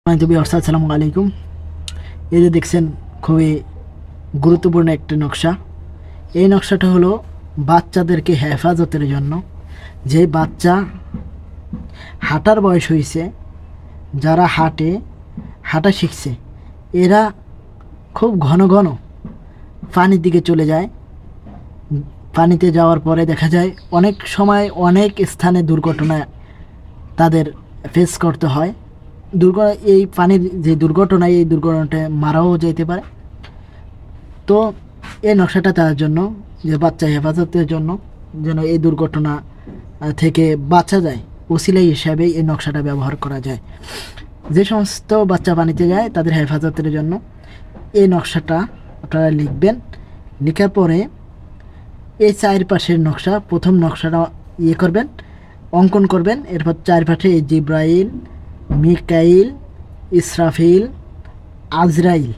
আসসালামু আলাইকুম। এই যে দেখছেন, খুবই গুরুত্বপূর্ণ একটি নকশা। এই নকশাটা হলো বাচ্চাদেরকে হেফাজতের জন্য। যে বাচ্চা হাঁটার বয়স হয়েছে, যারা হাঁটা শিখছে, এরা খুব ঘন ঘন পানির দিকে চলে যায়। পানিতে যাওয়ার পরে দেখা যায় অনেক সময় অনেক স্থানে দুর্ঘটনা তাদের ফেস করতে হয়। এই পানির যে দুর্ঘটনা, এই দুর্ঘটনাটা মারাও যেতে পারে। তো এই নকশাটা তার জন্য, যে বাচ্চা হেফাজতের জন্য, যেন এই দুর্ঘটনা থেকে বাঁচা যায়, ওসিলাই হিসাবে এই নকশাটা ব্যবহার করা যায়। যে সমস্ত বাচ্চা পানিতে যায় তাদের হেফাজতের জন্য এই নকশাটা আপনারা লিখবেন। লেখার পরে এই চারপাশের নকশা, প্রথম নকশাটা করবেন, অঙ্কন করবেন। এরপর চারপাশে এই জিব্রাইল, মিকাইল, ইসরাফিল, আজরাইল,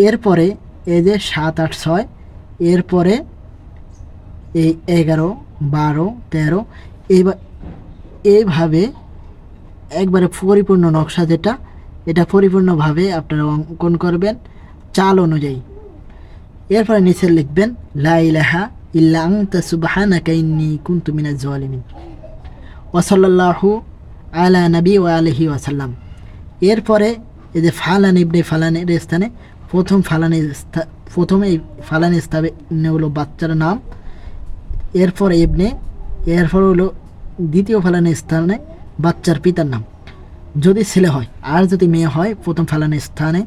এরপরে এই যে 7, 8, 6, এরপরে এই 11, 12, 13, এইভাবে একবারে পরিপূর্ণ নকশা, যেটা এটা পরিপূর্ণভাবে আপনারা অঙ্কন করবেন চাল অনুযায়ী। এরপরে নিচে লিখবেন লা ইলাহা ইল্লা আনতা সুবহানাকা ইন্নী কুনতু মিনাজ জালিমিন ওয়া সাল্লাল্লাহু আলা নবী ওয়া আলিহি ওয়া সাল্লাম। এরপরে এই যে ফালান ইবনে ফালানের স্থানে প্রথমে এই ফালান স্থানে হলো বাচ্চার নাম, এরপর ইবনে, এরপর হলো দ্বিতীয় ফালানের স্থানে বাচ্চার পিতার নাম যদি ছেলে হয়, আর যদি মেয়ে হয় প্রথম ফালানের স্থানে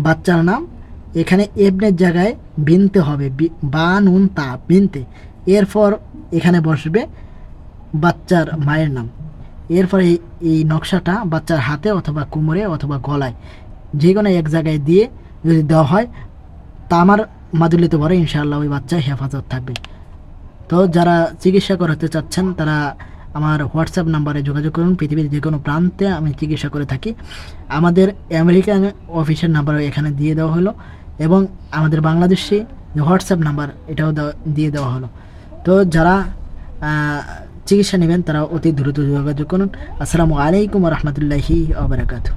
বাচ্চার নাম। এখানে ইবনের জায়গায় বিনতে হবে, বা নুন তা বিনতে। এরপর এখানে বসবে বাচ্চার মায়ের নাম। এরপরে এই নকশাটা বাচ্চার হাতে অথবা কোমরে অথবা গলায় যে কোনো এক জায়গায় দিয়ে যদি দেওয়া হয়, তা আমার মাদুলিতে ভরে ইনশাআল্লাহ ওই বাচ্চা হেফাজত থাকবে। তো যারা চিকিৎসা করাতে চাচ্ছেন তারা আমার হোয়াটসঅ্যাপ নাম্বারে যোগাযোগ করুন। পৃথিবীর যে কোনো প্রান্তে আমি চিকিৎসা করে থাকি। আমাদের আমেরিকান অফিসের নাম্বারও এখানে দিয়ে দেওয়া হলো, এবং আমাদের বাংলাদেশি যে হোয়াটসঅ্যাপ নাম্বার, এটাও দিয়ে দেওয়া হলো। তো যারা চিকিৎসা নেবেন তারা অতি দ্রুত যোগাযোগ করুন। আসসালামু আলাইকুম ওয়া রাহমাতুল্লাহি ওয়া বারাকাতুহু।